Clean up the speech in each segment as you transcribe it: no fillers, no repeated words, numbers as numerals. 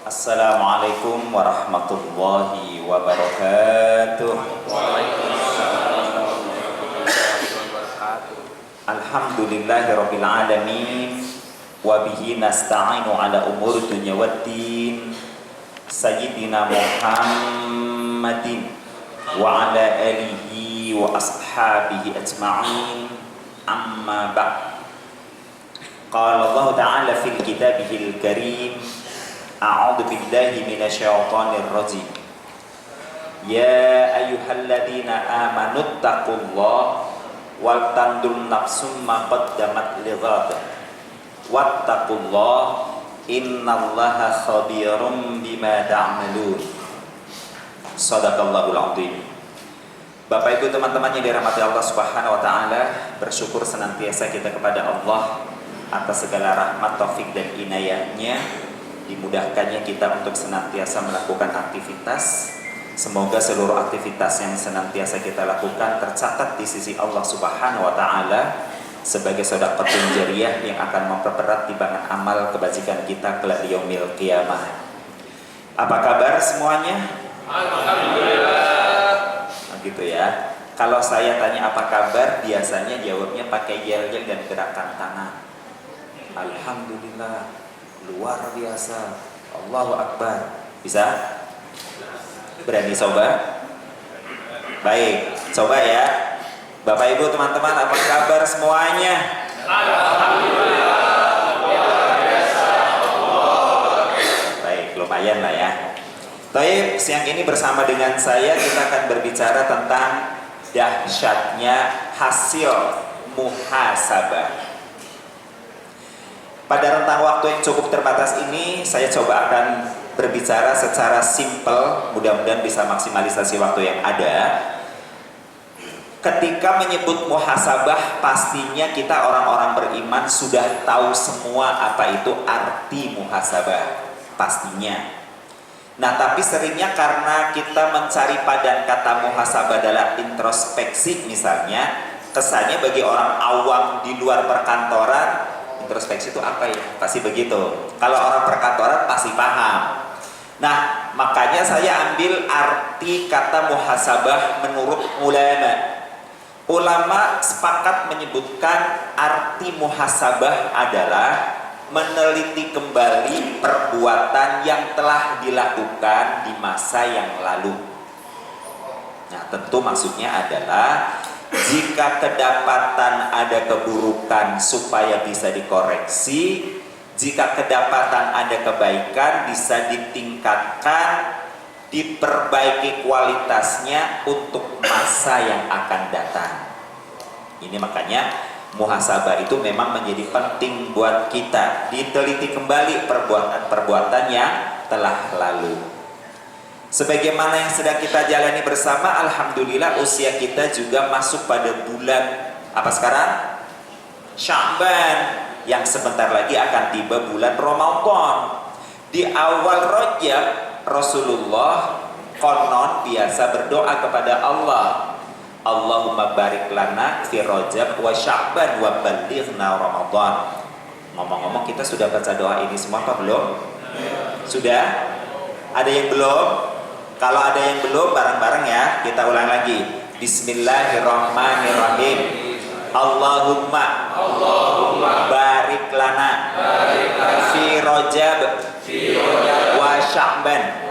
Assalamualaikum warahmatullahi wabarakatuh. Alhamdulillahirabbil alamin wa bihi nasta'inu ala umuri dunya waddin. Sayyidina Muhammadin wa ala alihi wa ashabihi ajma'in. Amma ba'd. Qala Allah ta'ala fil kitabihil karim. A'udzu billahi minasyaitonir rajim. Ya ayyuhalladzina amanu taqullaha wal tandur nafsum ma qaddamat lighad. Wattaqullaha innallaha khabirum bima ta'malun. Shadaqallahul azim. Bapak Ibu teman-teman yang dirahmati Allah Subhanahu wa taala, bersyukur senantiasa kita kepada Allah atas segala rahmat, taufik dan inayahnya, dimudahkannya kita untuk senantiasa melakukan aktivitas. Semoga seluruh aktivitas yang senantiasa kita lakukan tercatat di sisi Allah Subhanahu wa taala sebagai sedekahun jariyah yang akan memperberat timbangan amal kebajikan kita kelak di yaumil qiyamah. Apa kabar semuanya? Alhamdulillah. Nah, gitu ya. Kalau saya tanya apa kabar, biasanya jawabnya pakai yel-yel dan gerakan tangan. Alhamdulillah, luar biasa, Allahu Akbar. Bisa? Berani coba? Baik, coba ya. Bapak Ibu teman-teman, apa kabar semuanya? Alhamdulillah, luar biasa. Baik, lumayan lah ya. Baik, siang ini bersama dengan saya kita akan berbicara tentang dahsyatnya hasil muhasabah. Pada rentang waktu yang cukup terbatas ini, saya coba akan berbicara secara simpel, mudah-mudahan bisa maksimalisasi waktu yang ada. Ketika menyebut muhasabah, pastinya kita orang-orang beriman sudah tahu semua apa itu arti muhasabah, pastinya. Nah, tapi seringnya karena kita mencari padan kata muhasabah dalam introspeksi misalnya, kesannya bagi orang awam di luar perkantoran, introspeksi itu apa ya? Pasti begitu. Kalau orang perkantoran pasti paham. Nah, makanya saya ambil arti kata muhasabah menurut ulama. Ulama sepakat menyebutkan arti muhasabah adalah meneliti kembali perbuatan yang telah dilakukan di masa yang lalu. Nah, tentu maksudnya adalah jika kedapatan ada keburukan supaya bisa dikoreksi, jika kedapatan ada kebaikan bisa ditingkatkan, diperbaiki kualitasnya untuk masa yang akan datang. Ini makanya muhasabah itu memang menjadi penting buat kita, diteliti kembali perbuatan-perbuatan yang telah lalu. Sebagaimana yang sedang kita jalani bersama, alhamdulillah usia kita juga masuk pada bulan apa sekarang? Sya'ban, yang sebentar lagi akan tiba bulan Ramadan. Di awal Rajab, Rasulullah konon biasa berdoa kepada Allah, Allahumma barik lana fi Rajab wa Sya'ban wa ballighna Ramadan. Ngomong-ngomong, kita sudah baca doa ini semua apa belum? Sudah? Ada yang belum? Kalau ada yang belum, bareng-bareng ya, kita ulang lagi. Bismillahirrahmanirrahim. Allahumma barik lana fi Rajab wa Sya'ban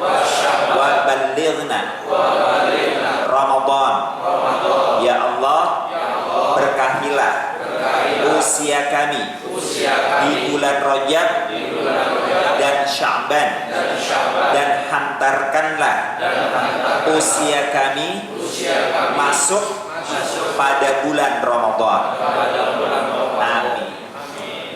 wa ballighna Ramadan. Ya Allah, berkahilah usia kami di bulan Rajab dan Sya'ban, dan hantarkanlah usia kami masuk pada bulan Ramadan. Amin.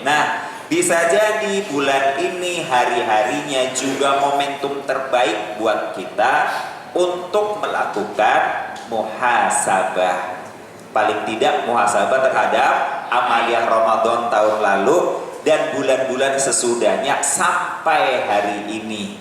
Nah, bisa jadi bulan ini hari-harinya juga momentum terbaik buat kita untuk melakukan muhasabah. Paling tidak muhasabah terhadap amaliyah Ramadan tahun lalu dan bulan-bulan sesudahnya sampai hari ini.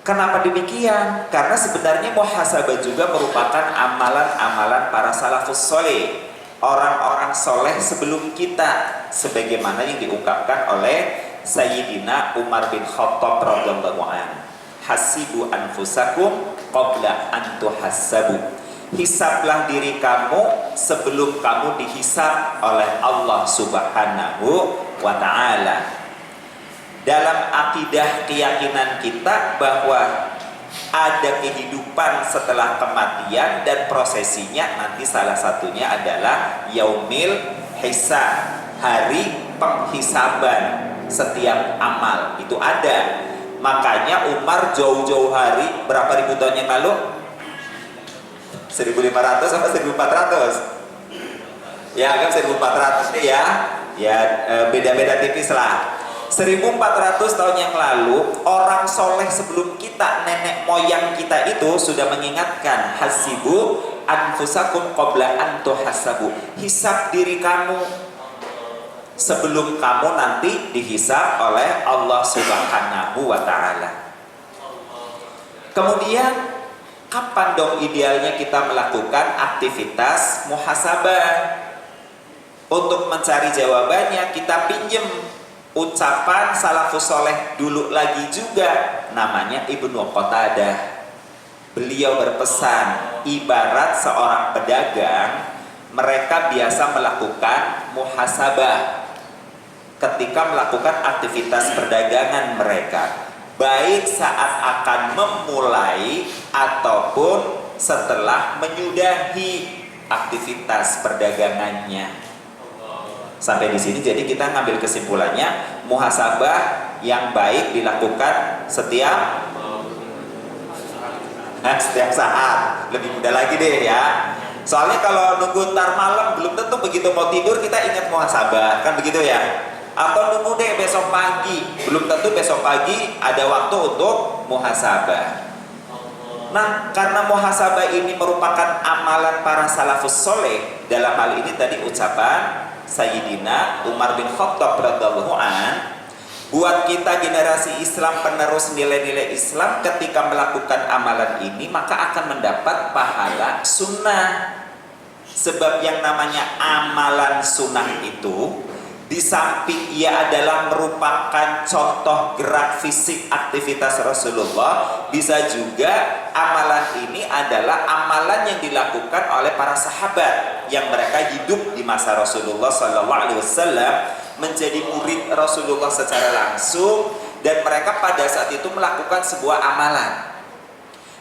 Kenapa demikian? Karena sebenarnya muhasabah juga merupakan amalan-amalan para salafus soleh, orang-orang soleh sebelum kita, sebagaimana yang diungkapkan oleh Sayyidina Umar bin Khattab radhiyallahu anhu. Hasibu anfusakum qabla an tuhassabu. Hisablah diri kamu sebelum kamu dihisab oleh Allah Subhanahu wa ta'ala. Dalam akidah keyakinan kita bahwa ada kehidupan setelah kematian dan prosesinya nanti salah satunya adalah yaumil hisab, hari penghisaban setiap amal itu ada. Makanya Umar jauh-jauh hari, berapa ribu tahun yang lalu? 1500 sama 1400? Ya kan 1400 nih ya. Ya beda-beda tipis lah. 1400 tahun yang lalu orang soleh sebelum kita, nenek moyang kita itu sudah mengingatkan, hasibu anfusakum qabla an tuhassabu. Hisab diri kamu sebelum kamu nanti dihisab oleh Allah Subhanahu wa ta'ala. Kemudian kapan dong idealnya kita melakukan aktivitas muhasabah? Untuk mencari jawabannya kita pinjem ucapan salafus soleh dulu lagi juga, namanya Ibnu Qatadah. Beliau berpesan, ibarat seorang pedagang, mereka biasa melakukan muhasabah ketika melakukan aktivitas perdagangan mereka, baik saat akan memulai ataupun setelah menyudahi aktivitas perdagangannya. Sampai di sini jadi kita ngambil kesimpulannya, muhasabah yang baik dilakukan setiap saat. Lebih mudah lagi deh ya. Soalnya kalau nunggu ntar malam belum tentu begitu mau tidur kita ingat muhasabah, kan begitu ya. Atau nunggu deh besok pagi, belum tentu besok pagi ada waktu untuk muhasabah. Nah, karena muhasabah ini merupakan amalan para salafus soleh, dalam hal ini tadi ucapan Sayyidina Umar bin Khattab radhiyallahu an, buat kita generasi Islam penerus nilai-nilai Islam, ketika melakukan amalan ini maka akan mendapat pahala sunnah. Sebab yang namanya amalan sunnah itu, di samping ia adalah merupakan contoh gerak fisik aktivitas Rasulullah, bisa juga amalan ini adalah amalan yang dilakukan oleh para sahabat yang mereka hidup di masa Rasulullah SAW, menjadi murid Rasulullah secara langsung, dan mereka pada saat itu melakukan sebuah amalan.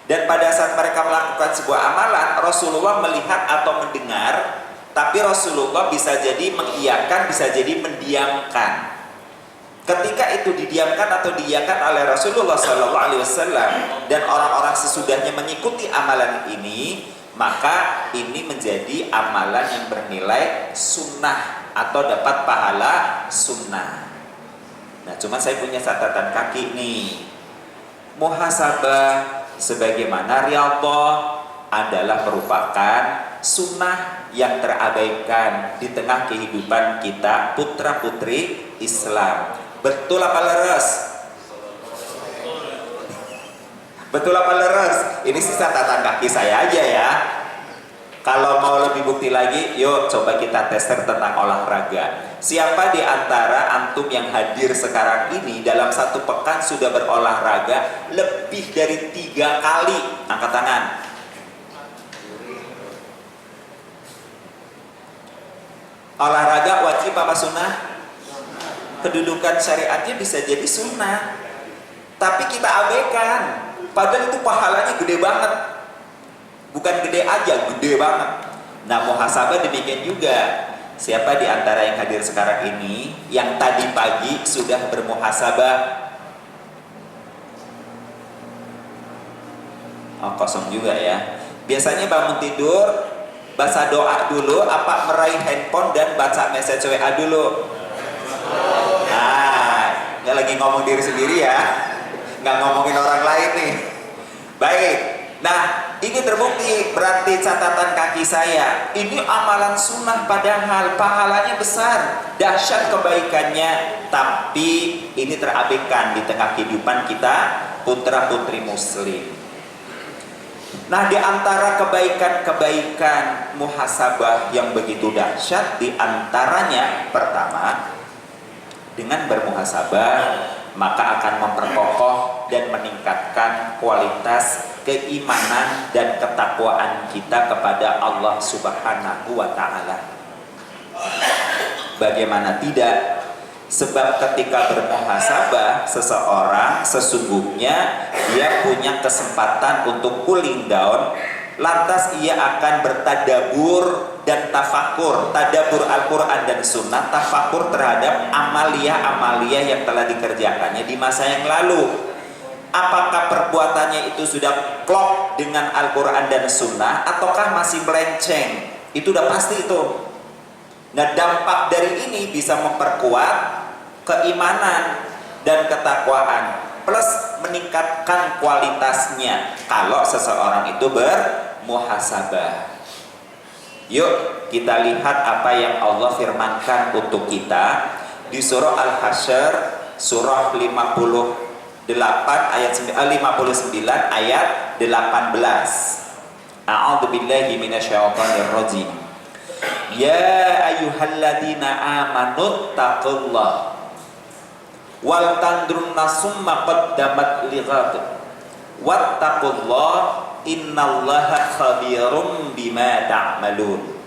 Dan pada saat mereka melakukan sebuah amalan, Rasulullah melihat atau mendengar, tapi Rasulullah bisa jadi mengiyakan, bisa jadi mendiamkan. Ketika itu didiamkan atau diiyakan oleh Rasulullah SAW dan orang-orang sesudahnya mengikuti amalan ini, maka ini menjadi amalan yang bernilai sunnah atau dapat pahala sunnah. Nah, cuma saya punya catatan kaki nih. Muhasabah sebagaimana riyadhah adalah merupakan sunnah yang terabaikan di tengah kehidupan kita putra putri Islam. Betul apa leres? Betul apa leres? Ini sisa catatan kaki saya aja ya. Kalau mau lebih bukti lagi, yuk coba kita tester tentang olahraga. Siapa di antara antum yang hadir sekarang ini dalam satu pekan sudah berolahraga lebih dari 3 kali? Angkat tangan. Olahraga wajib apa sunnah? Kedudukan syariatnya bisa jadi sunnah, tapi kita abaikan. Padahal itu pahalanya gede banget. Bukan gede aja, gede banget. Nah, muhasabah demikian juga. Siapa di antara yang hadir sekarang ini yang tadi pagi sudah bermuhasabah? Oh, kosong juga ya. Biasanya bangun tidur baca doa dulu apa meraih handphone dan baca message WA dulu? Nah, nggak lagi ngomong diri sendiri ya, nggak ngomongin orang lain nih. Baik, nah ini terbukti, berarti catatan kaki saya, ini amalan sunnah padahal pahalanya besar, dahsyat kebaikannya, tapi ini terabaikan di tengah kehidupan kita putra putri muslim. Nah, di antara kebaikan-kebaikan muhasabah yang begitu dahsyat, di antaranya pertama, dengan bermuhasabah, maka akan memperkokoh dan meningkatkan kualitas keimanan dan ketakwaan kita kepada Allah Subhanahu wa Ta'ala. Bagaimana tidak? Sebab ketika bermuhasabah, seseorang sesungguhnya dia punya kesempatan untuk cooling down, lantas ia akan bertadabur dan tafakur, tadabur Al-Quran dan Sunnah, tafakur terhadap amalia-amalia yang telah dikerjakannya di masa yang lalu. Apakah perbuatannya itu sudah klop dengan Al-Quran dan Sunnah ataukah masih melenceng? Itu udah pasti itu. Nah, dampak dari ini bisa memperkuat keimanan dan ketakwaan plus meningkatkan kualitasnya kalau seseorang itu bermuhasabah. Yuk kita lihat apa yang Allah firmankan untuk kita di surah Al-Hasyr surah 59 ayat 18. A'udzubillahi minasyaitonir rajim. Ya ayyuhalladzina amanu taqullah wal tandrun nasum ma qaddamat lighad wattaqullah innallaha khabirum bima ta'malun.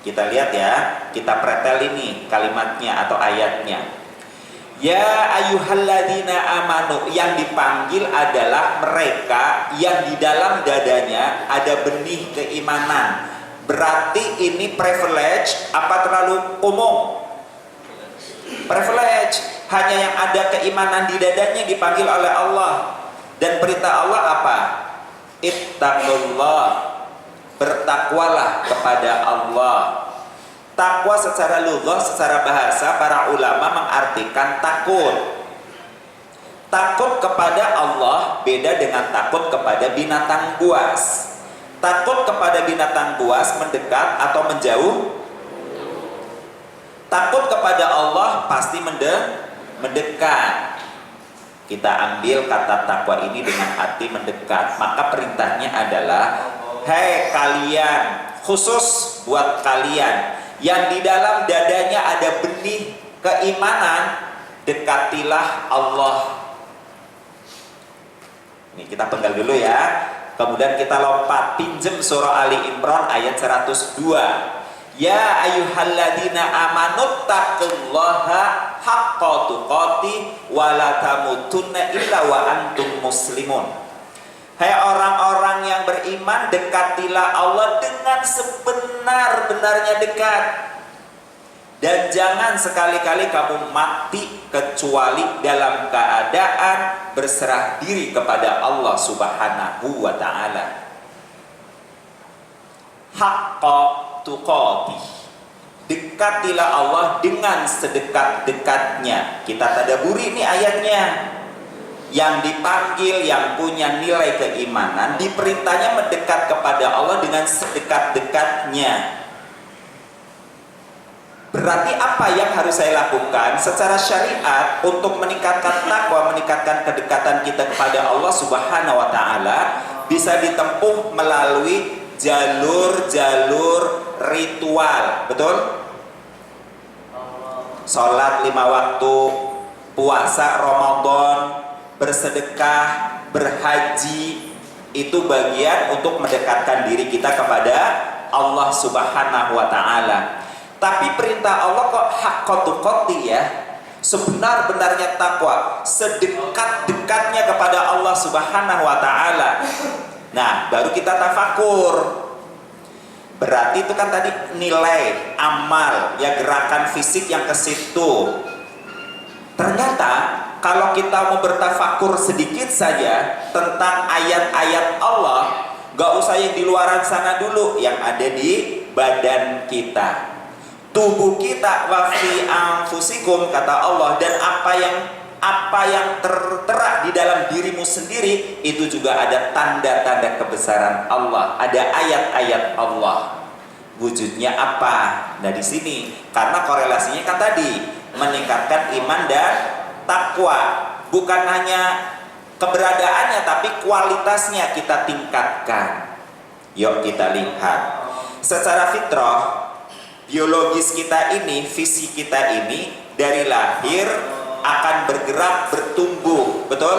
Kita lihat ya, kita pretel ini kalimatnya atau ayatnya. Ya ayyuhalladzina amanu, yang dipanggil adalah mereka yang di dalam dadanya ada benih keimanan. Berarti ini privilege apa terlalu umum? Privilege, hanya yang ada keimanan di dadanya dipanggil oleh Allah. Dan perintah Allah apa? Ittaqullah, bertakwalah kepada Allah. Takwa secara lughah, secara bahasa para ulama mengartikan takut. Takut kepada Allah beda dengan takut kepada binatang buas. Takut kepada binatang buas mendekat atau menjauh? Takut kepada Allah pasti mendekat. Kita ambil kata takwa ini dengan arti mendekat. Maka perintahnya adalah, hei kalian, khusus buat kalian yang di dalam dadanya ada benih keimanan, dekatilah Allah. Ini kita penggal dulu ya. Kemudian kita lompat, pinjem surah Ali Imran ayat 102. Ya ayyuhalladzina amanu taqullaha haqqa tuqatih wa la tamutunna illa wa antum muslimun. Hai orang-orang yang beriman, dekatilah Allah dengan sebenar-benarnya dekat. Dan jangan sekali-kali kamu mati kecuali dalam keadaan berserah diri kepada Allah Subhanahu wa Ta'ala. Haqqa tuqatih, dekatilah Allah dengan sedekat-dekatnya. Kita tadaburi ini ayatnya. Yang dipanggil, yang punya nilai keimanan, diperintahnya mendekat kepada Allah dengan sedekat-dekatnya. Berarti apa yang harus saya lakukan secara syariat untuk meningkatkan takwa, meningkatkan kedekatan kita kepada Allah Subhanahu wa Ta'ala? Bisa ditempuh melalui jalur-jalur ritual, betul? Sholat 5 waktu, puasa Ramadan, bersedekah, berhaji, itu bagian untuk mendekatkan diri kita kepada Allah Subhanahu wa Ta'ala. Tapi perintah Allah kok haqqa tuqatih ya, sebenar-benarnya takwa, sedekat-dekatnya kepada Allah Subhanahu wa Ta'ala. Nah, baru kita tafakur. Berarti itu kan tadi nilai amal, ya gerakan fisik yang ke situ. Ternyata kalau kita mau bertafakur sedikit saja tentang ayat-ayat Allah, gak usah yang di luaran sana dulu, yang ada di badan kita, tubuh kita. Wa fi anfusikum, kata Allah, dan apa yang tertera di dalam dirimu sendiri itu juga ada tanda-tanda kebesaran Allah, ada ayat-ayat Allah. Wujudnya apa? Nah di sini karena korelasinya kan tadi meningkatkan iman dan takwa, bukan hanya keberadaannya tapi kualitasnya kita tingkatkan. Yuk kita lihat secara fitrah, biologis kita ini, fisik kita ini dari lahir akan bergerak, bertumbuh, betul?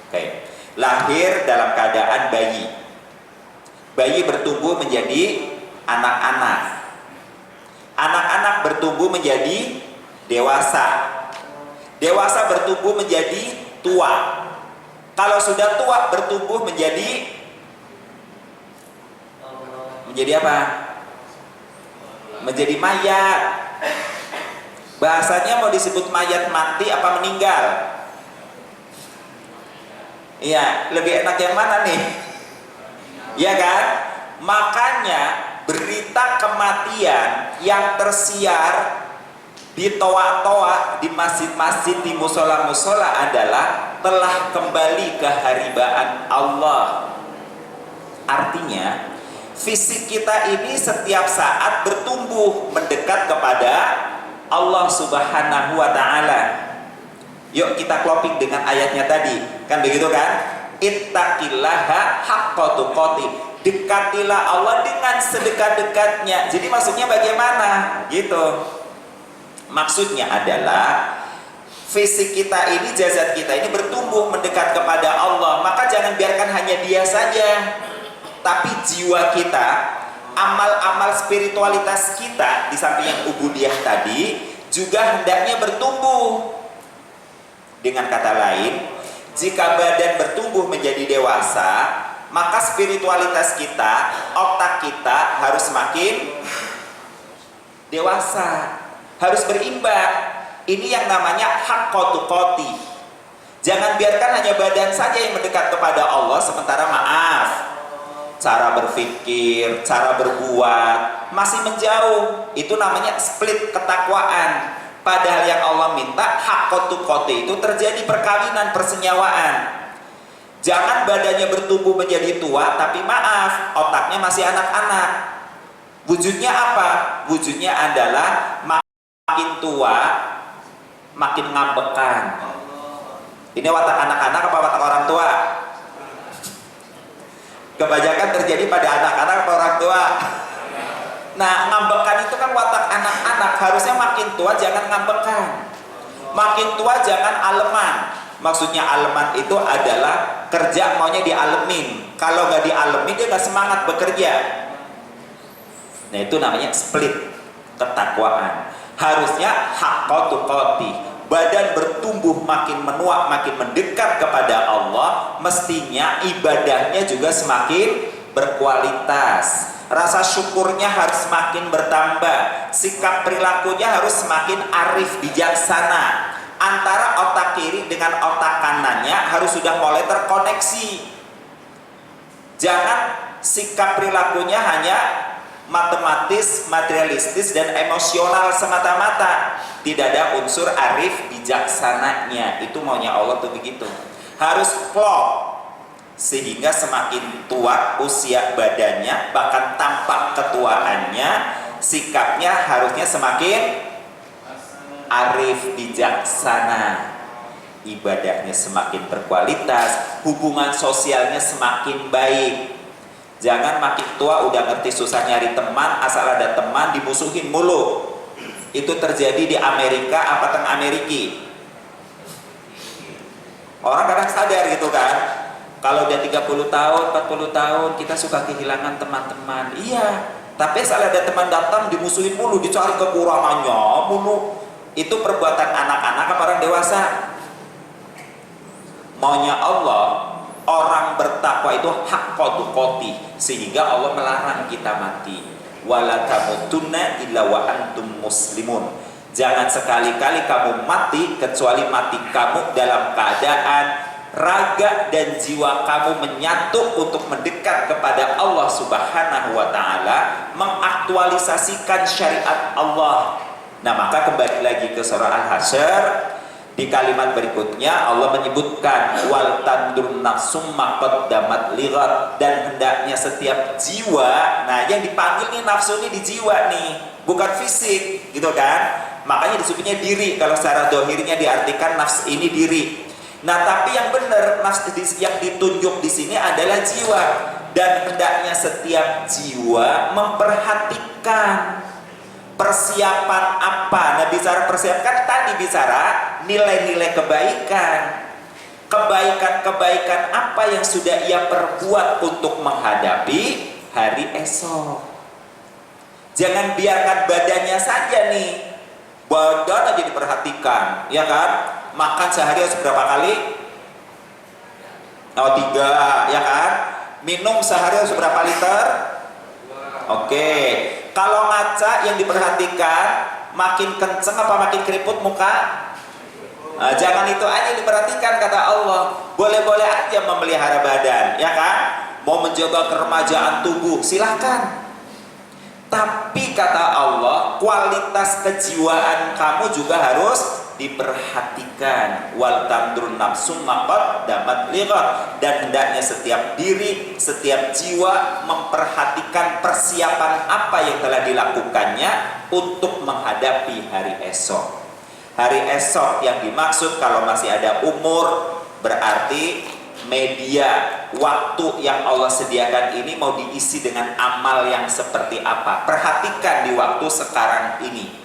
Oke. Lahir dalam keadaan bayi. Bayi bertumbuh menjadi anak-anak. Anak-anak bertumbuh menjadi dewasa. Dewasa bertumbuh menjadi tua. Kalau sudah tua bertumbuh menjadi apa? Menjadi mayat. Bahasanya mau disebut mayat mati apa meninggal? Iya, lebih enak yang mana nih? Ya kan? Makanya berita kematian yang tersiar di toa-toa, di masjid-masjid, di musola-musola adalah telah kembali ke haribaan Allah. Artinya fisik kita ini setiap saat bertumbuh mendekat kepada Allah Subhanahu wa ta'ala. Yuk kita cloping dengan ayatnya tadi, kan begitu kan? Ittaqillaha haqqa tuqatih. Dekatilah Allah dengan sedekat-dekatnya. Jadi maksudnya bagaimana? Gitu. Maksudnya adalah fisik kita ini, jasad kita ini bertumbuh mendekat kepada Allah. Maka jangan biarkan hanya dia saja, tapi jiwa kita, amal-amal spiritualitas kita di samping yang ubudiyah tadi juga hendaknya bertumbuh. Dengan kata lain, jika badan bertumbuh menjadi dewasa, maka spiritualitas kita, otak kita harus semakin dewasa, harus berimbang. Ini yang namanya haqqo tuqati. Jangan biarkan hanya badan saja yang mendekat kepada Allah, sementara maaf, cara berpikir, cara berbuat masih menjauh. Itu namanya split ketakwaan. Padahal yang Allah minta haqqo tuqati itu terjadi perkawinan, persenyawaan. Jangan badannya bertumbuh menjadi tua, tapi maaf, otaknya masih anak-anak. Wujudnya apa? Wujudnya adalah makin tua, makin ngambekan. Ini watak anak-anak apa watak orang tua? Kebanyakan terjadi pada anak-anak atau orang tua. Nah, ngambekan itu kan watak anak-anak. Harusnya makin tua jangan ngambekan, makin tua jangan aleman. Maksudnya aleman itu adalah kerja maunya dialemin. Kalau nggak dialemin dia nggak semangat bekerja. Nah, itu namanya split ketakwaan. Harusnya haqqo tuqati. Badan bertumbuh makin menua, makin mendekat kepada Allah, mestinya ibadahnya juga semakin berkualitas. Rasa syukurnya harus semakin bertambah. Sikap perilakunya harus semakin arif, bijaksana. Antara otak kiri dengan otak kanannya harus sudah mulai terkoneksi. Jangan sikap perilakunya hanya matematis, materialistis, dan emosional semata-mata. Tidak ada unsur arif bijaksananya. Itu maunya Allah tuh begitu. Harus klop. Sehingga semakin tua usia badannya, bahkan tampak ketuaannya, sikapnya harusnya semakin arif bijaksana. Ibadahnya semakin berkualitas, hubungan sosialnya semakin baik. Jangan makin tua udah ngerti susah nyari teman, asal ada teman dimusuhin mulu. Itu terjadi di Amerika apa teng Ameriki. Orang kadang sadar gitu kan. Kalau udah 30 tahun, 40 tahun kita suka kehilangan teman-teman. Iya, tapi asal ada teman datang dimusuhin mulu, dicari kekurangannya mulu. Itu perbuatan anak-anak apa orang dewasa? Maunya Allah, orang bertakwa itu haqqo tuqati, sehingga Allah melarang kita mati. Wala tamutunna illa wa antum muslimun. Jangan sekali-kali kamu mati kecuali mati kamu dalam keadaan raga dan jiwa kamu menyatu untuk mendekat kepada Allah Subhanahu wa ta'ala, mengaktualisasikan syariat Allah. Nah, maka kembali lagi ke surah Al-Hasyr, di kalimat berikutnya Allah menyebutkan wal tandur nafsum ma qaddamat lighat, dan hendaknya setiap jiwa. Nah, yang dipanggil nih nafsu ini di jiwa nih, bukan fisik, gitu kan? Makanya disebutnya diri. Kalau secara dohirnya diartikan nafs ini diri. Nah, tapi yang benar nafs yang ditunjuk di sini adalah jiwa, dan hendaknya setiap jiwa memperhatikan Persiapan apa? Nah, bicara persiapkan tadi bicara nilai-nilai kebaikan. Kebaikan-kebaikan apa yang sudah ia perbuat untuk menghadapi hari esok. Jangan biarkan badannya saja nih, badan aja diperhatikan, ya kan? Makan sehari harus berapa kali? Oh, 3, ya kan? Minum sehari harus berapa liter? Oke. Kalau ngaca yang diperhatikan, makin kenceng apa makin keriput muka? Nah, jangan itu aja diperhatikan, kata Allah. Boleh-boleh aja memelihara badan, ya kan? Mau menjaga keremajaan tubuh, silahkan. Tapi kata Allah, kualitas kejiwaan kamu juga harus diperhatikan. Wal tamdur nafsum maqad damat lighat, dan hendaknya setiap diri, setiap jiwa memperhatikan persiapan apa yang telah dilakukannya untuk menghadapi hari esok. Hari esok yang dimaksud kalau masih ada umur, berarti media waktu yang Allah sediakan ini mau diisi dengan amal yang seperti apa. Perhatikan di waktu sekarang ini.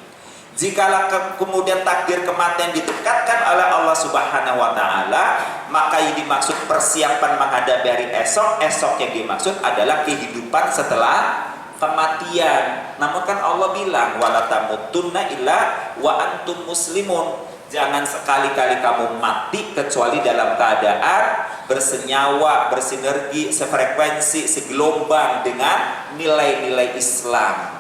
Jikalau kemudian takdir kematian didekatkan oleh Allah Subhanahu wa Ta'ala, maka yang dimaksud persiapan menghadapi hari esok. Esok yang dimaksud adalah kehidupan setelah kematian. Namun kan Allah bilang wala tamutunna illa wa antum muslimun. Jangan sekali-kali kamu mati kecuali dalam keadaan bersenyawa, bersinergi, sefrekuensi, segelombang dengan nilai-nilai Islam.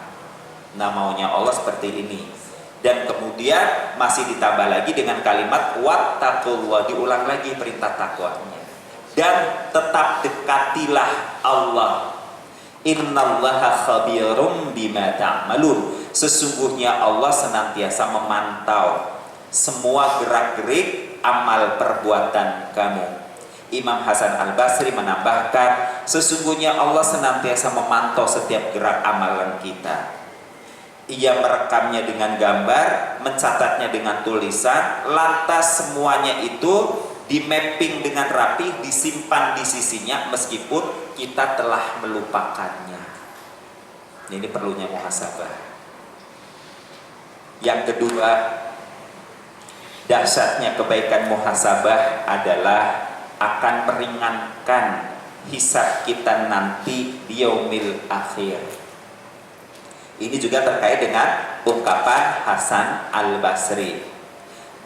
Nah, maunya Allah seperti ini. Dan kemudian masih ditambah lagi dengan kalimat wattaqullah, diulang lagi perintah takwanya. Dan tetap dekatilah Allah. Innallaha khabirum bima ta'malun. Sesungguhnya Allah senantiasa memantau semua gerak-gerik amal perbuatan kamu. Imam Hasan Al-Basri menambahkan, sesungguhnya Allah senantiasa memantau setiap gerak amalan kita. Ia merekamnya dengan gambar, mencatatnya dengan tulisan, lantas semuanya itu di-mapping dengan rapi, disimpan di sisinya meskipun kita telah melupakannya. Ini perlunya muhasabah. Yang kedua, dahsyatnya kebaikan muhasabah adalah akan meringankan hisab kita nanti di yaumil akhir. Ini juga terkait dengan ungkapan Hasan Al-Basri.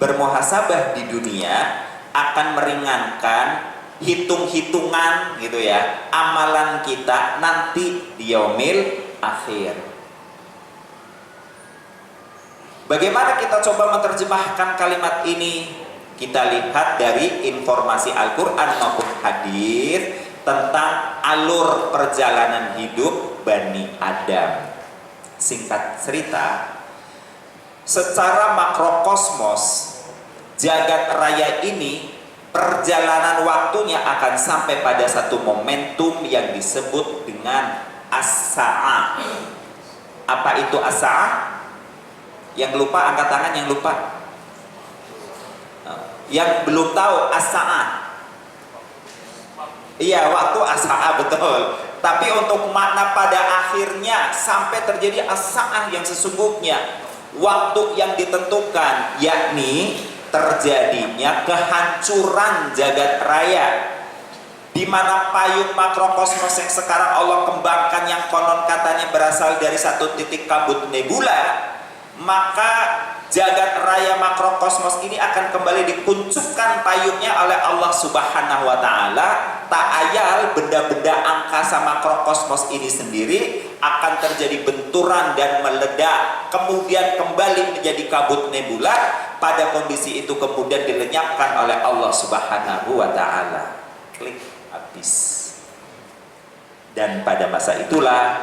Bermuhasabah di dunia akan meringankan hitung-hitungan gitu ya, amalan kita nanti di yaumil akhir. Bagaimana kita coba menerjemahkan kalimat ini? Kita lihat dari informasi Al-Quran maupun hadis tentang alur perjalanan hidup Bani Adam. Singkat cerita, secara makrokosmos jagat raya ini, perjalanan waktunya akan sampai pada satu momentum yang disebut dengan as-sa'ah. Apa itu as-sa'ah? Yang lupa angkat tangan, yang lupa. Yang belum tahu as-sa'ah. Iya, waktu as-sa'ah, betul. Tapi untuk makna pada akhirnya sampai terjadi as-sa'ah yang sesungguhnya, waktu yang ditentukan, yakni terjadinya kehancuran jagat raya, di mana payung makrokosmos yang sekarang Allah kembangkan yang konon katanya berasal dari satu titik kabut nebula, maka jagat raya makrokosmos ini akan kembali dikuncupkan payungnya oleh Allah Subhanahu wa Ta'ala. Tak ayal benda-benda angkasa makrokosmos ini sendiri akan terjadi benturan dan meledak, kemudian kembali menjadi kabut nebula. Pada kondisi itu kemudian dilenyapkan oleh Allah Subhanahu wa Ta'ala. Klik, habis. Dan pada masa itulah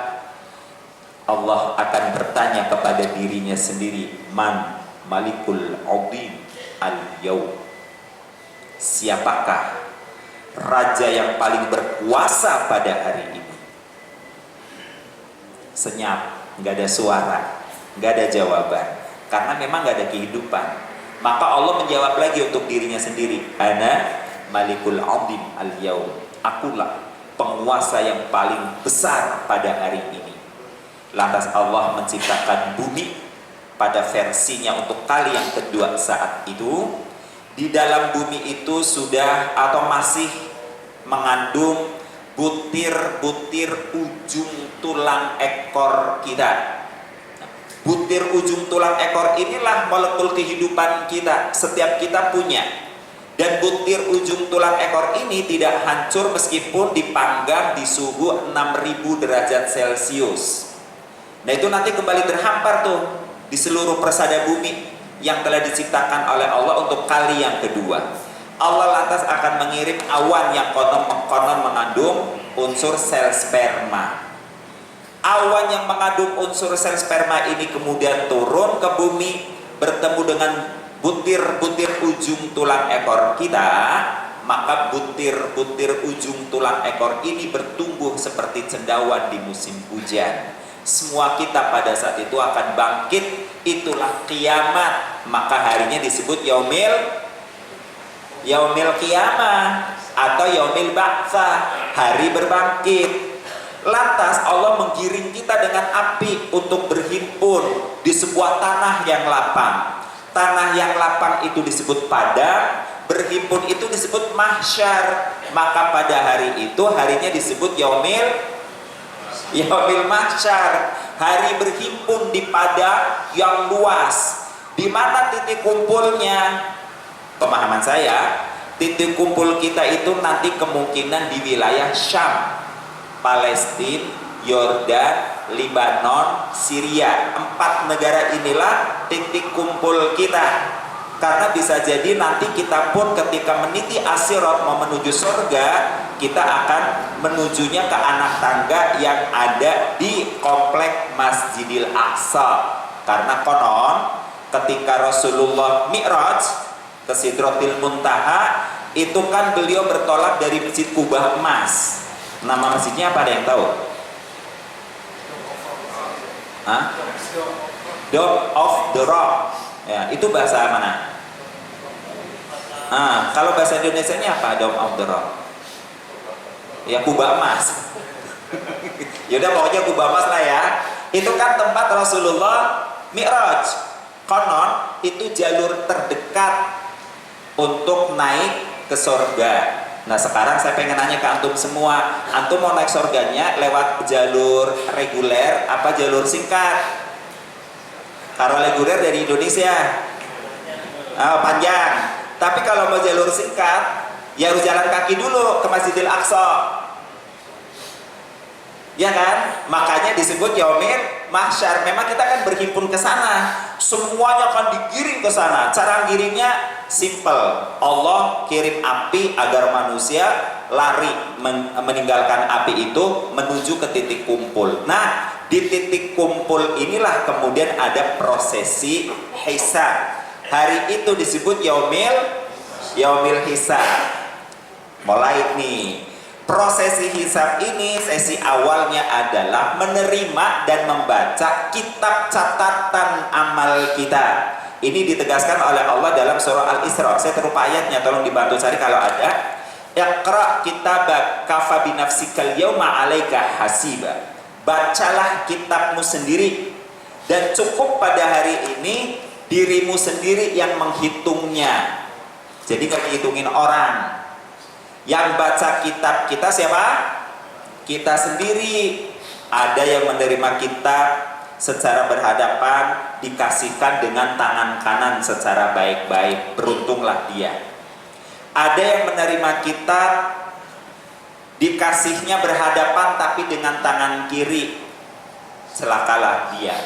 Allah akan bertanya kepada dirinya sendiri, Man Malikul Azim Al-Yaum. Siapakah raja yang paling berkuasa pada hari ini? Senyap, nggak ada suara, nggak ada jawaban, karena memang nggak ada kehidupan. Maka Allah menjawab lagi untuk dirinya sendiri, Ana Malikul Azim Al-Yaum. Akulah penguasa yang paling besar pada hari ini. Lantas Allah menciptakan bumi pada versinya untuk kali yang kedua saat itu. Di dalam bumi itu sudah atau masih mengandung butir-butir ujung tulang ekor kita. Butir ujung tulang ekor inilah molekul kehidupan kita, setiap kita punya. Dan butir ujung tulang ekor ini tidak hancur meskipun dipanggang di suhu 6000 derajat Celcius. Nah itu nanti kembali terhampar tuh di seluruh persada bumi yang telah diciptakan oleh Allah untuk kali yang kedua. Allah lantas akan mengirim awan yang konon mengandung unsur sel sperma. Awan yang mengandung unsur sel sperma ini kemudian turun ke bumi, bertemu dengan butir-butir ujung tulang ekor kita, maka butir-butir ujung tulang ekor ini bertumbuh seperti cendawan di musim hujan. Semua kita pada saat itu akan bangkit, itulah kiamat. Maka harinya disebut yaumil qiyamah atau yaumil ba'tsah, hari berbangkit. Lantas Allah menggiring kita dengan api untuk berhimpun di sebuah tanah yang lapang. Tanah yang lapang itu disebut padang, berhimpun itu disebut mahsyar. Maka pada hari itu harinya disebut yaumil mahsyar, hari berhimpun di padang yang luas. Di mana titik kumpulnya? Pemahaman saya, titik kumpul kita itu nanti kemungkinan di wilayah Syam, Palestina, Yordan, Lebanon, Syria. 4 negara inilah titik kumpul kita. Karena bisa jadi nanti kita pun ketika meniti as-sirat mau menuju surga, kita akan menujunya ke anak tangga yang ada di komplek Masjidil Aqsa. Karena konon ketika Rasulullah Mi'raj ke Sidratil Muntaha, itu kan beliau bertolak dari Masjid Kubah emas. Nama masjidnya apa, ada yang tahu? Dome of the Rock. Ya, itu bahasa mana? Kalau bahasa Indonesianya apa? Dome of the Rock. Ya, Kubah emas. Yaudah pokoknya Kubah emas lah ya. Itu kan tempat Rasulullah Mi'raj. Konon itu jalur terdekat untuk naik ke surga. Nah sekarang saya pengen nanya ke antum semua, antum mau naik surganya lewat jalur reguler apa jalur singkat? Kalau reguler dari Indonesia panjang, tapi kalau mau jalur singkat ya harus jalan kaki dulu ke Masjidil Aqsa, ya kan? Makanya disebut yaumil mahsyar. Memang kita akan berhimpun ke sana, semuanya akan digiring ke sana. Cara giringnya simple, Allah kirim api agar manusia lari meninggalkan api itu menuju ke titik kumpul. Nah di titik kumpul inilah kemudian ada prosesi hisab. Hari itu disebut yaumil hisab. Mulai nih prosesi hisab ini, sesi awalnya adalah menerima dan membaca kitab catatan amal kita. Ini ditegaskan oleh Allah dalam surah Al-Isra. Saya terlupa ayatnya, tolong dibantu cari kalau ada. Iqra kitabak kafa binafsikal yawma 'alaika hasiba. Bacalah kitabmu sendiri dan cukup pada hari ini dirimu sendiri yang menghitungnya. Jadi nggak dihitungin orang. Yang baca kitab kita siapa? Kita sendiri. Ada yang menerima kitab secara berhadapan, dikasihkan dengan tangan kanan secara baik-baik, beruntunglah dia. Ada yang menerima kitab, dikasihnya berhadapan tapi dengan tangan kiri, celakalah dia.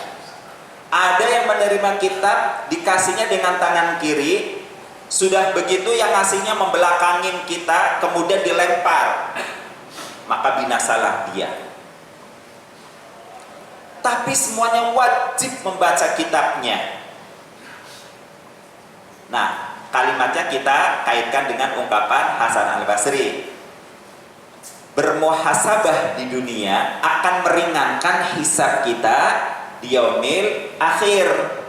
Ada yang menerima kitab, dikasihnya dengan tangan kiri, sudah begitu yang ngasihnya membelakangin kita, kemudian dilempar, maka binasalah dia. Tapi semuanya wajib membaca kitabnya. Nah, kalimatnya kita kaitkan dengan ungkapan Hasan Al-Basri. Bermuhasabah di dunia akan meringankan hisab kita di yaumil akhir.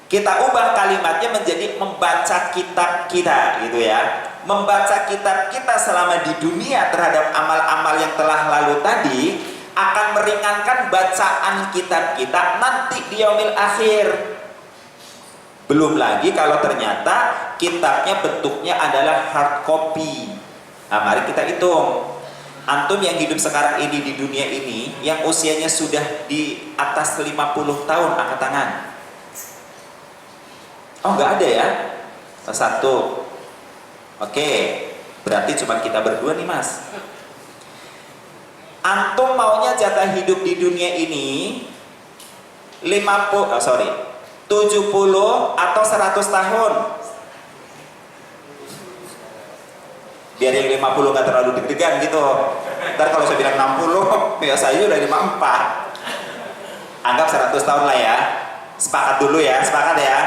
Kita ubah kalimatnya menjadi membaca kitab kita, gitu ya. Membaca kitab kita selama di dunia terhadap amal-amal yang telah lalu tadi akan meringankan bacaan kitab kita nanti di yaumil akhir. Belum lagi kalau ternyata kitabnya bentuknya adalah hard copy. Nah, mari kita hitung. Antum yang hidup sekarang ini di dunia ini, yang usianya sudah di atas 50 tahun, angkat tangan. Oh, nggak ada ya? Satu. Oke, berarti cuma kita berdua nih, Mas. Antum maunya jatah hidup di dunia ini 70 atau 100 tahun? Biar yang 50 nggak terlalu deg-degan gitu. Ntar kalau saya bilang 60, ya saya udah 54. Anggap 100 tahun lah ya. Sepakat dulu ya, sepakat ya.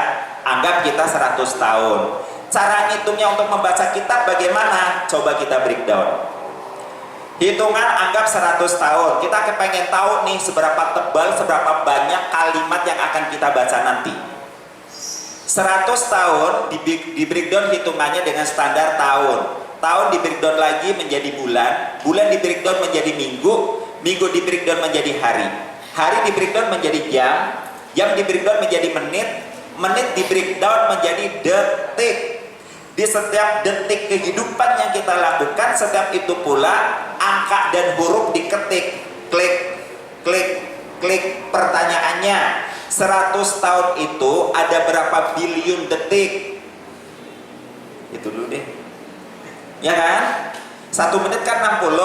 Anggap kita 100 tahun. Cara ngitungnya untuk membaca kitab bagaimana? Coba kita breakdown. Hitungan anggap 100 tahun. Kita pengen tahu nih seberapa tebal, seberapa banyak kalimat yang akan kita baca nanti. 100 tahun di breakdown hitungannya dengan standar tahun. Tahun di breakdown lagi menjadi bulan, bulan di breakdown menjadi minggu, minggu di breakdown menjadi hari, hari di breakdown menjadi jam, jam di breakdown menjadi menit, menit di breakdown menjadi detik. Di setiap detik kehidupan yang kita lakukan, setiap itu pula angka dan huruf diketik, klik, klik, klik. Pertanyaannya, 100 tahun itu ada berapa bilion detik? Itu dulu deh. Ya kan? 1 menit kan 60.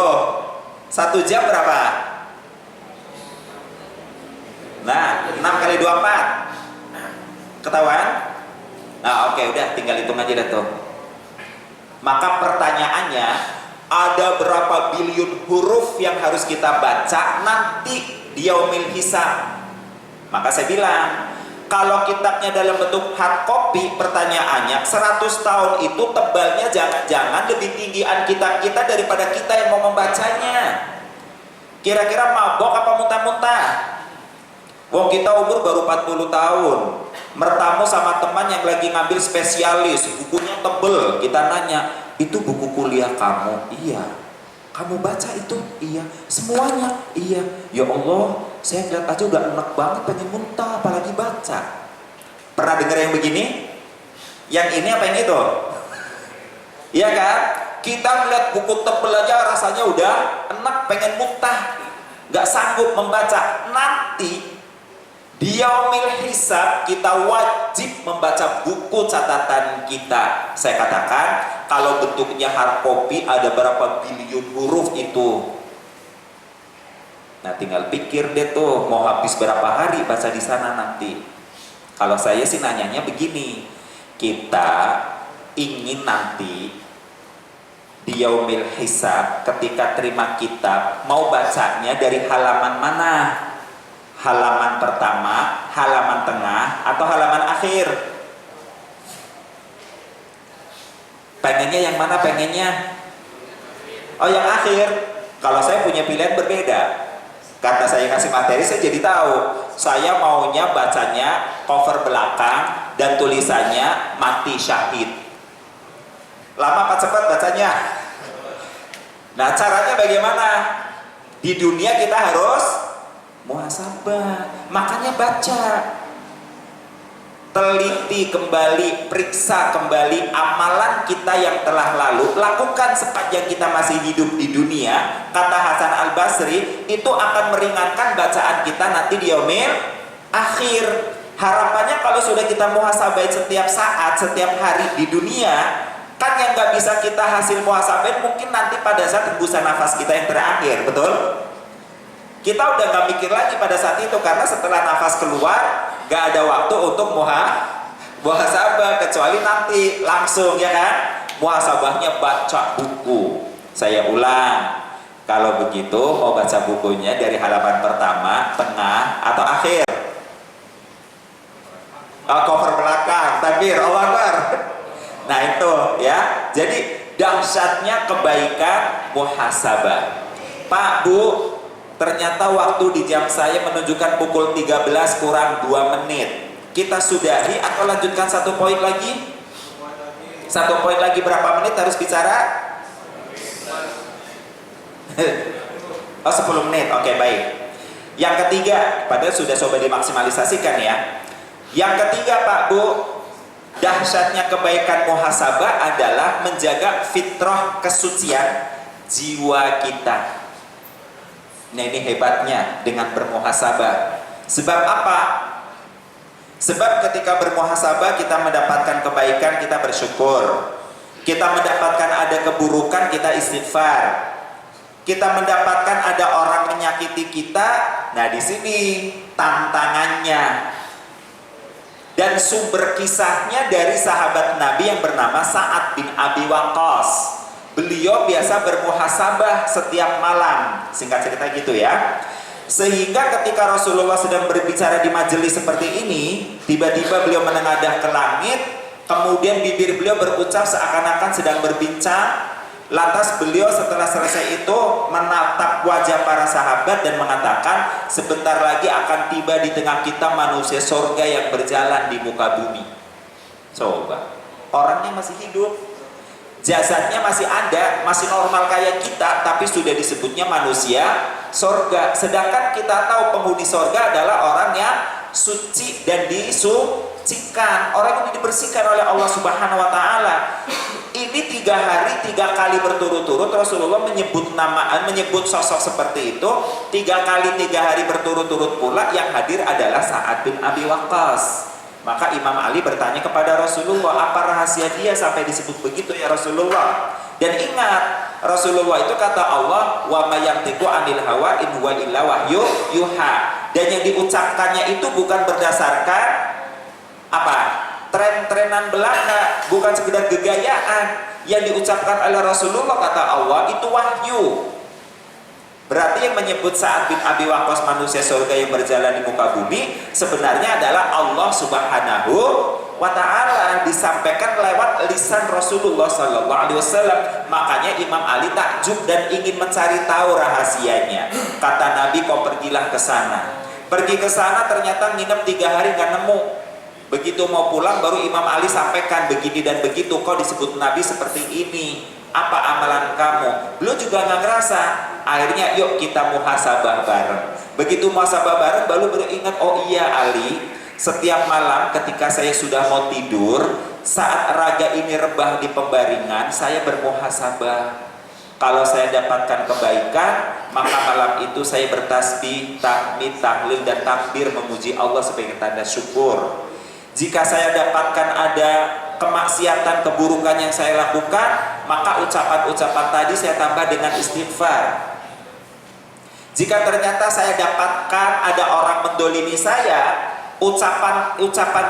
1 jam berapa? Nah, 6 kali 24. Ketahuan? Nah, oke, udah tinggal hitung aja dah tuh. Maka pertanyaannya, ada berapa bilion huruf yang harus kita baca nanti di yaumil hisab? Maka saya bilang, kalau kitabnya dalam bentuk hard copy, pertanyaannya 100 tahun itu tebalnya jangan-jangan lebih tinggian kitab kita daripada kita yang mau membacanya. Kira-kira mabok apa muntah-muntah? Wong kita umur baru 40 tahun, mertamu sama teman yang lagi ngambil spesialis, bukunya tebel. Kita nanya, itu buku kuliah kamu? Iya. Kamu baca itu? Iya. Semuanya? Iya. Ya Allah, saya lihat aja udah enak banget, pengen muntah, apalagi baca. Pernah dengar yang begini? Yang ini apa yang itu? Iya kan? Kita melihat buku tebel aja rasanya udah enak, pengen muntah, nggak sanggup membaca. Nanti di yaumil hisab kita wajib membaca buku catatan kita. Saya katakan, kalau bentuknya hard copy ada berapa bilion huruf itu. Nah, tinggal pikir deh tuh, mau habis berapa hari baca di sana nanti. Kalau saya sih nanyanya begini, kita ingin nanti di yaumil hisab ketika terima kitab, mau bacanya dari halaman mana? Halaman pertama, halaman tengah, atau halaman akhir? Pengennya yang mana pengennya? Oh, yang akhir. Kalau saya punya pilihan berbeda. Karena saya kasih materi, saya jadi tahu. Saya maunya bacanya cover belakang dan tulisannya mati syahid. Lama apa cepat bacanya? Nah, caranya bagaimana? Di dunia kita harus muhasabah, makanya baca, teliti kembali, periksa kembali amalan kita yang telah lalu, lakukan sepanjang kita masih hidup di dunia. Kata Hasan Al-Basri, itu akan meringankan bacaan kita nanti di yaumil akhir. Harapannya kalau sudah kita muhasabah setiap saat, setiap hari di dunia, kan yang nggak bisa kita hasil muhasabah mungkin nanti pada saat hembusan nafas kita yang terakhir, betul? Kita udah gak mikir lagi pada saat itu, karena setelah nafas keluar gak ada waktu untuk muhasabah, kecuali nanti langsung, ya kan? Muhasabahnya baca buku. Saya ulang, kalau begitu mau baca bukunya dari halaman pertama, tengah, atau akhir? Cover belakang, takbir, Allahu Akbar. Nah itu ya, jadi dahsyatnya kebaikan muhasabah. Pak, Bu, ternyata waktu di jam saya menunjukkan pukul 13 kurang 2 menit. Kita sudahi atau lanjutkan 1 poin lagi? 1 poin lagi berapa menit harus bicara? Oh 10 menit, oke baik. Yang ketiga, padahal sudah coba dimaksimalisasikan ya. Yang ketiga Pak Bu, dahsyatnya kebaikan muhasabah adalah menjaga fitrah kesucian jiwa kita. Nah ini hebatnya dengan bermuhasabah. Sebab apa? Sebab ketika bermuhasabah kita mendapatkan kebaikan, kita bersyukur. Kita mendapatkan ada keburukan, kita istighfar. Kita mendapatkan ada orang menyakiti kita. Nah di sini tantangannya. Dan sumber kisahnya dari sahabat Nabi yang bernama Sa'ad bin Abi Waqqas. Beliau biasa bermuhasabah setiap malam, singkat cerita gitu ya. Sehingga ketika Rasulullah sedang berbicara di majelis seperti ini, tiba-tiba beliau menengadah ke langit, kemudian bibir beliau berucap seakan-akan sedang berbincang. Lantas beliau setelah selesai itu menatap wajah para sahabat dan mengatakan, sebentar lagi akan tiba di tengah kita manusia surga yang berjalan di muka bumi. Coba, orangnya masih hidup, jasadnya masih ada, masih normal kayak kita, tapi sudah disebutnya manusia surga. Sedangkan kita tahu penghuni surga adalah orang yang suci dan disucikan, orang yang dibersihkan oleh Allah Subhanahu wa Ta'ala. Ini 3 hari 3 kali berturut-turut Rasulullah menyebut sosok seperti itu. 3 kali 3 hari berturut-turut pula yang hadir adalah Sa'ad bin Abi Waqqas. Maka Imam Ali bertanya kepada Rasulullah, apa rahasia dia sampai disebut begitu ya Rasulullah? Dan ingat, Rasulullah itu kata Allah, wa may yantiqu 'anil hawa in huwa illa wahyu yuha. Dan yang diucapkannya itu bukan berdasarkan apa? Tren-trenan belaka, bukan sekedar gegayaan. Yang diucapkan oleh Rasulullah kata Allah itu wahyu. Berarti yang menyebut Sa'ad bin Abi Waqqas manusia surga yang berjalan di muka bumi sebenarnya adalah Allah Subhanahu wa Ta'ala, disampaikan lewat lisan Rasulullah Sallallahu Alaihi Wasallam. Makanya Imam Ali takjub dan ingin mencari tahu rahasianya. Kata Nabi, kau pergilah ke sana. Pergi ke sana ternyata nginep 3 hari nggak nemu. Begitu mau pulang baru Imam Ali sampaikan begini dan begitu, kok disebut Nabi seperti ini, apa amalan kamu? Lu juga nggak ngerasa. Akhirnya yuk kita muhasabah bareng. Begitu muhasabah bareng baru ingat, oh iya Ali, setiap malam ketika saya sudah mau tidur, saat raga ini rebah di pembaringan, saya bermuhasabah. Kalau saya dapatkan kebaikan, maka malam itu saya bertasbih, tahmid, tahlil dan takbir memuji Allah sebagai tanda syukur. Jika saya dapatkan ada kemaksiatan, keburukan yang saya lakukan, maka ucapan-ucapan tadi saya tambah dengan istighfar. Jika ternyata saya dapatkan ada orang mendolimi saya, ucapan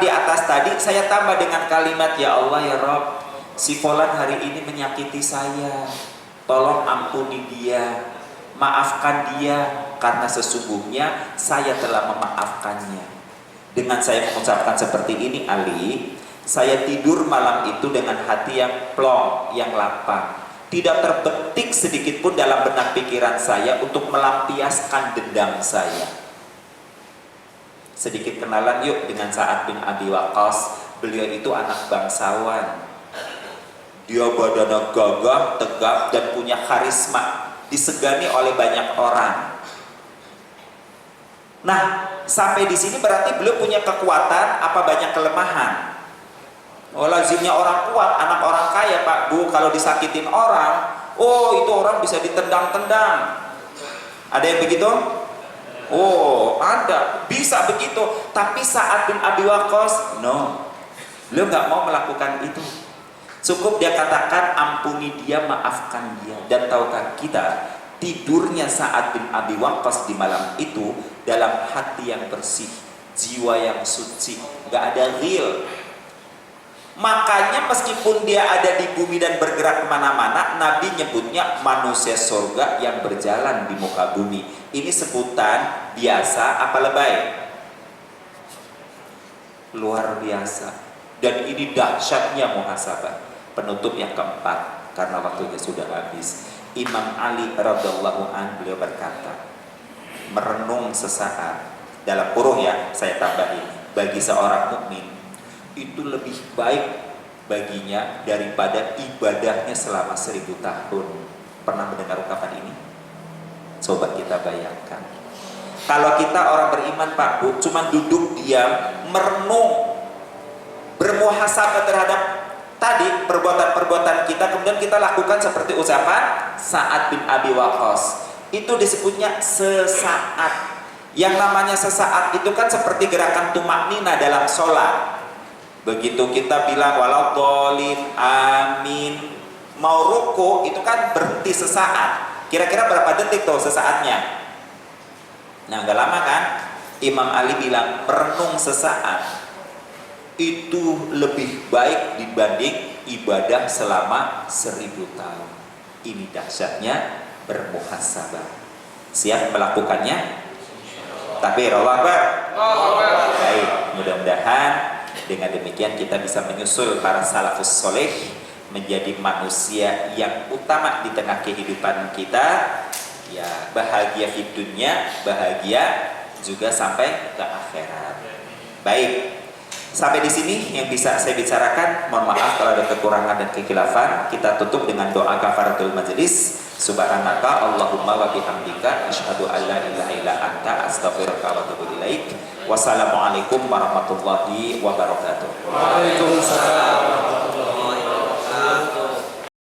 di atas tadi saya tambah dengan kalimat, ya Allah ya Rabb, si Fulan hari ini menyakiti saya, tolong ampuni dia, maafkan dia, karena sesungguhnya saya telah memaafkannya. Dengan saya mengucapkan seperti ini Ali, saya tidur malam itu dengan hati yang plong, yang lapang. Tidak terbetik sedikit pun dalam benak pikiran saya untuk melampiaskan dendam saya. Sedikit kenalan yuk dengan Sa'ad bin Abi Waqqas. Beliau itu anak bangsawan. Dia badannya gagah, tegap dan punya karisma, disegani oleh banyak orang. Nah, sampai di sini berarti beliau punya kekuatan apa banyak kelemahan? Oh, lazimnya orang kuat, anak orang kaya Pak Bu, kalau disakitin orang, oh itu orang bisa ditendang-tendang. Ada yang begitu? Oh, ada, bisa begitu. Tapi Sa'ad bin Abi Waqqas, no, beliau nggak mau melakukan itu. Cukup dia katakan ampuni dia, maafkan dia. Dan tahukah kita, tidurnya Sa'ad bin Abi Waqqas di malam itu dalam hati yang bersih, jiwa yang suci, nggak ada ghil. Makanya meskipun dia ada di bumi dan bergerak kemana-mana, Nabi nyebutnya manusia surga yang berjalan di muka bumi. Ini sebutan biasa apa lebay? Luar biasa. Dan ini dahsyatnya muhasabah. Penutup yang keempat, karena waktunya sudah habis. Imam Ali radhiyallahu anhu beliau berkata, merenung sesaat, dalam kurung ya saya tambahin, bagi seorang mukmin itu lebih baik baginya daripada ibadahnya selama 1000 tahun. Pernah mendengar ungkapan ini? Coba kita bayangkan. Kalau kita orang beriman Pak Bu, cuma duduk diam, merenung, bermuhasabah terhadap tadi perbuatan-perbuatan kita, kemudian kita lakukan seperti ucapan Sa'ad bin Abi Waqqas, itu disebutnya sesaat. Yang namanya sesaat itu kan seperti gerakan tumaknina dalam sholat. Begitu kita bilang walau dolin amin, mau ruku itu kan berhenti sesaat. Kira-kira berapa detik tuh sesaatnya? Nah, gak lama kan? Imam Ali bilang merenung sesaat itu lebih baik dibanding ibadah selama 1000 tahun. Ini dahsyatnya bermuhasabah. Siap melakukannya? Takbir, Allahu Akbar. Baik, mudah-mudahan dengan demikian kita bisa menyusul para salafus soleh menjadi manusia yang utama di tengah kehidupan kita. Ya, bahagia di dunia, bahagia juga sampai ke akhirat. Baik, sampai di sini yang bisa saya bicarakan. Mohon maaf kalau ada kekurangan dan kekhilafan. Kita tutup dengan doa kafaratul majelis. Subhanaka Allahumma wa bihamdika asyhadu an la ilaha illa anta astaghfiruka wa atubu ilaik. Wassalamualaikum warahmatullahi wabarakatuh. Waalaikumsalam.